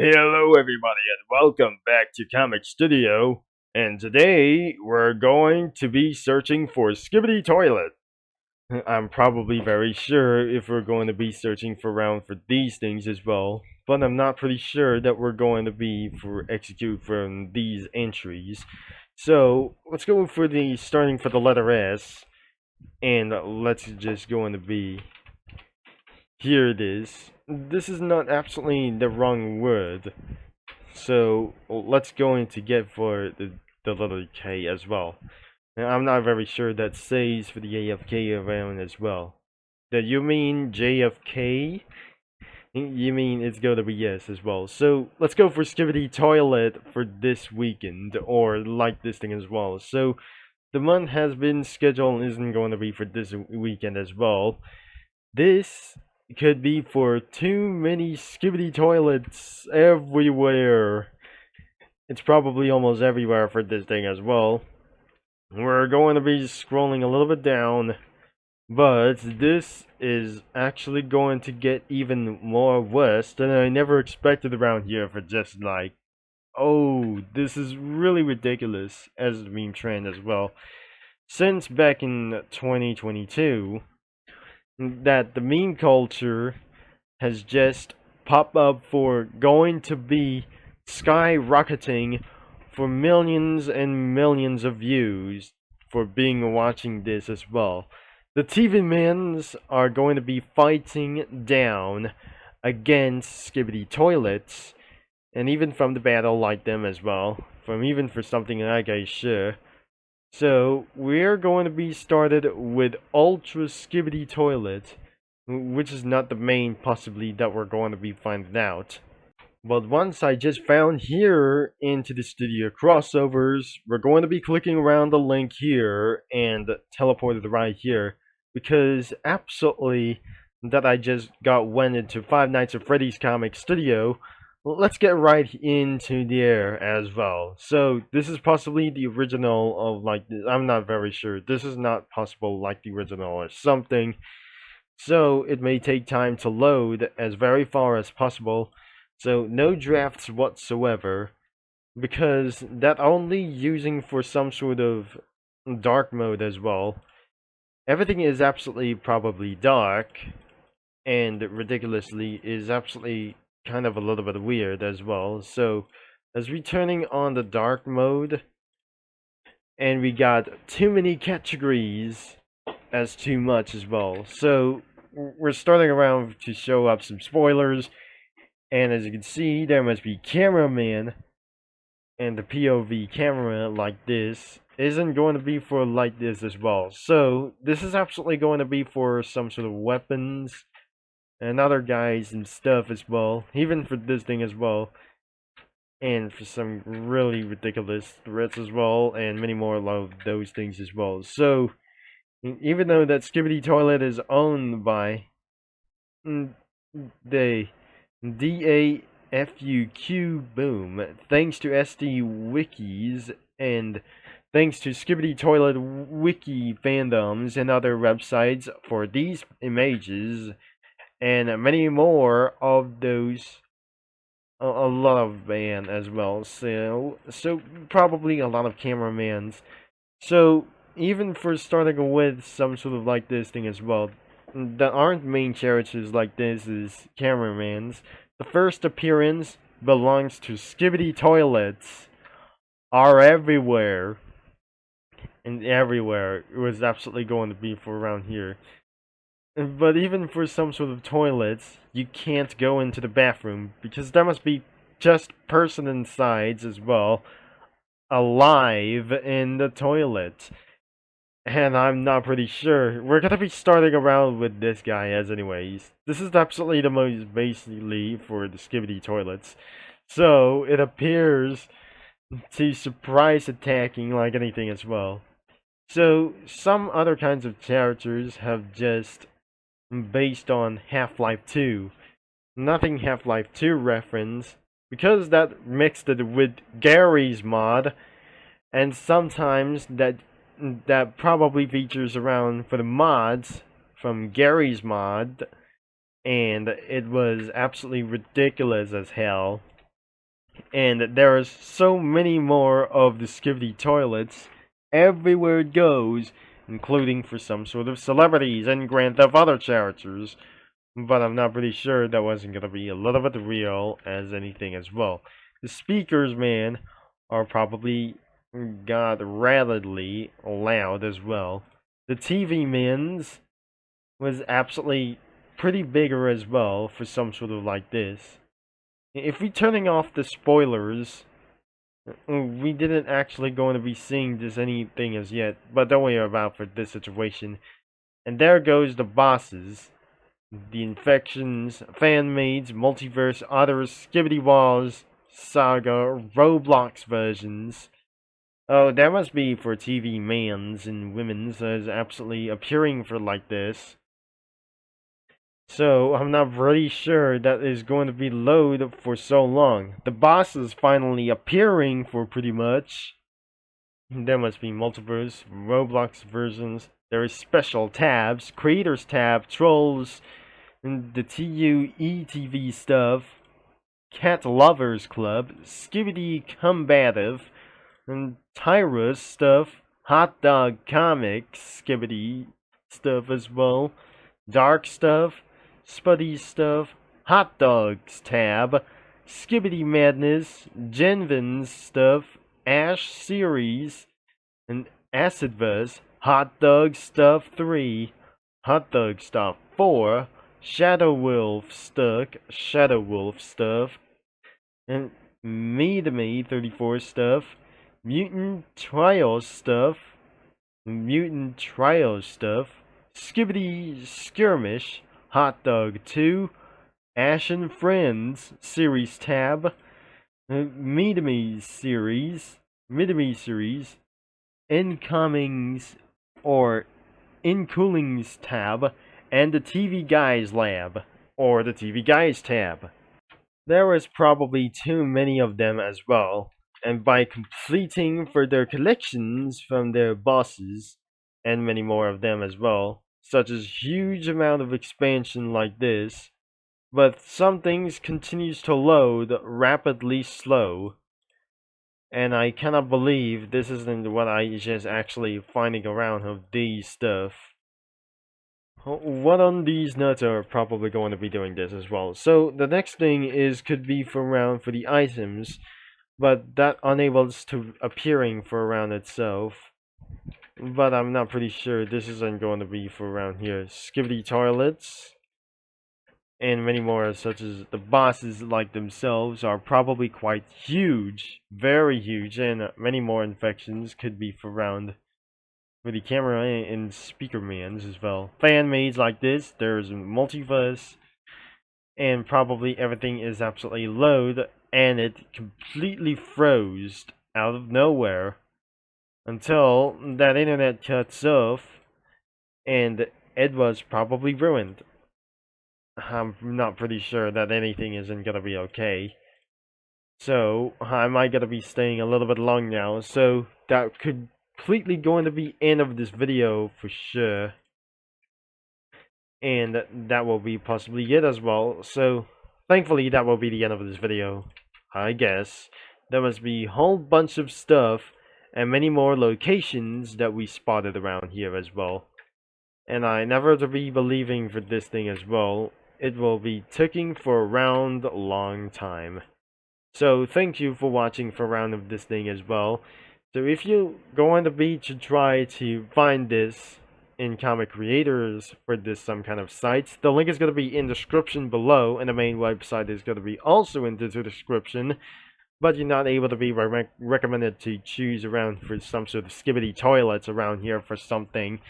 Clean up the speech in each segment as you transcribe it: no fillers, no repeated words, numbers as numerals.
Hello, everybody, and welcome back to Comic Studio. And today we're going to be searching for Skibidi Toilet. I'm probably very sure if we're going to be searching around for these things as well, but I'm not pretty sure that we're going to be for execute from these entries. So let's go for the starting for the letter S, and let's just go into B. Here it is. This is not absolutely the wrong word. So let's go into get for the letter K as well. Now, I'm not very sure that says for the AFK around as well. That you mean JFK? You mean it's going to be yes as well. So let's go for Skibidi Toilet for this weekend, or like this thing as well. So the month has been scheduled and isn't going to be for this weekend as well. This could be for too many Skibidi Toilets everywhere. It's probably almost everywhere for this thing as well. We're going to be scrolling a little bit down, but this is actually going to get even more worse than I never expected around here for just like, oh, this is really ridiculous as the meme trend as well. Since back in 2022, that the meme culture has just popped up for going to be skyrocketing for millions and millions of views for being watching this as well. The TV mans are going to be fighting down against Skibidi Toilets, and even from the battle like them as well, from even for something like a Shure. So we're going to be started with Ultra Skibidi Toilet, which is not the main possibly that we're going to be finding out. But once I just found here into the studio crossovers, we're going to be clicking around the link here and teleported right here, because absolutely that I just went into Five Nights at Freddy's Comic Studio. Let's get right into there as well. So this is possibly the original of like this. I'm not very sure. This is not possible like the original or something. So it may take time to load as very far as possible. So no drafts whatsoever, because that only using for some sort of dark mode as well. Everything is absolutely probably dark, and ridiculously is absolutely kind of a little bit weird as well. So as we turning on the dark mode, and we got too many categories as too much as well. So we're starting around to show up some spoilers, and as you can see, there must be cameraman, and the POV camera like this isn't going to be for like this as well. So this is absolutely going to be for some sort of weapons and other guys and stuff as well, even for this thing as well, and for some really ridiculous threats as well, and many more of those things as well. So even though that Skibidi Toilet is owned by the DAFUQ Boom, thanks to SD Wikis and thanks to Skibidi Toilet Wiki fandoms and other websites for these images, and many more of those, a lot of band as well. So probably a lot of cameramans. So even for starting with some sort of like this thing as well, that aren't main characters like this is cameramans. The first appearance belongs to Skibidi Toilets. Are everywhere. And everywhere. It was absolutely going to be for around here. But even for some sort of toilets, you can't go into the bathroom, because there must be just person inside as well, alive in the toilet. And I'm not pretty sure. We're gonna be starting around with this guy as anyways. This is absolutely the most basically for the Skibidi Toilets. So it appears to surprise attacking like anything as well. So some other kinds of characters have just based on Half-Life 2. Nothing Half-Life 2 reference, because that mixed it with Gary's mod, and sometimes that probably features around for the mods from Gary's mod, and it was absolutely ridiculous as hell. And there's so many more of the Skibidi toilets everywhere it goes, including for some sort of celebrities and Grand Theft Auto characters. But I'm not pretty sure that wasn't gonna be a little bit real as anything as well. The speakers, man, are probably got ratherly loud as well. The TV men's was absolutely pretty bigger as well for some sort of like this. If we turning off the spoilers, we didn't actually going to be seeing this anything as yet, but don't worry about for this situation. And there goes the bosses, the infections, fan maids, multiverse, others, Skibidi Walls, Saga, Roblox versions. Oh, that must be for TV mans and women's as absolutely appearing for like this. So, I'm not really sure that is going to be load for so long. The boss is finally appearing for pretty much. There must be multiverse, Roblox versions. There is special tabs, Creators tab, Trolls, and the TUETV stuff, Cat Lovers Club, Skibidi Combative, and Tyrus stuff, Hot Dog Comics, Skibidi stuff as well, Dark stuff, Spuddy stuff, Hot Dogs tab, Skibidi Madness, Genvin's stuff, Ash series, and Acidverse, Hot Dog Stuff 3, Hot Dog Stuff 4, Shadow Wolf stuff, and Me to Me 34 stuff, Mutant Trials stuff, Skibidi Skirmish, Hot Dog 2, Ash and Friends series tab, Me to Me series, Incomings or Incoolings tab, and the TV Guys lab, or the TV Guys tab. There was probably too many of them as well, and by completing for their collections from their bosses, and many more of them as well, such as huge amount of expansion like this, but some things continues to load rapidly slow, and I cannot believe this isn't what I just actually finding around of these stuff. What on these nuts are probably going to be doing this as well. So the next thing is could be for around for the items, but that enables to appearing for around itself. But I'm not pretty sure this isn't going to be for around here. Skibidi toilets and many more, such as the bosses like themselves, are probably quite huge, very huge, and many more infections could be for around for the camera and speaker mans as well. Fan maids like this, there's multiverse, and probably everything is absolutely load, and it completely froze out of nowhere until that internet cuts off, and it was probably ruined. I'm not pretty sure that anything isn't gonna be okay. So, I might gonna be staying a little bit long now, so that could completely going to be end of this video for sure. And that will be possibly it as well. So, thankfully that will be the end of this video, I guess. There must be a whole bunch of stuff and many more locations that we spotted around here as well. And I never to be believing for this thing as well. It will be ticking for around a long time. So thank you for watching for a round of this thing as well. So if you go on the beach to try to find this in comic creators for this some kind of sites, the link is going to be in the description below, and the main website is going to be also in the description. But you're not able to be recommended to choose around for some sort of Skibidi toilets around here for something.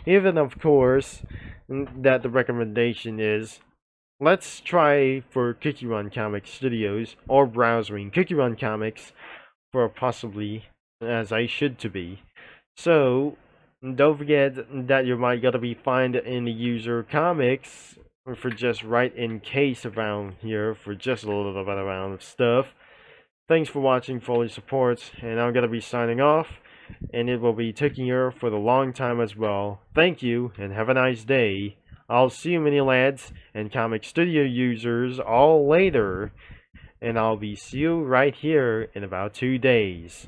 Even of course that the recommendation is, let's try for Cookie Run Comics Studios or browsing Cookie Run Comics for possibly as I should to be. So don't forget that you might gotta be find in the user comics for just right in case around here for just a little bit around of stuff. Thanks for watching, for all your support, and I'm gonna be signing off, and it will be taking here for the long time as well. Thank you, and have a nice day. I'll see you mini lads and comic studio users all later. and I'll be see you right here in about 2 days.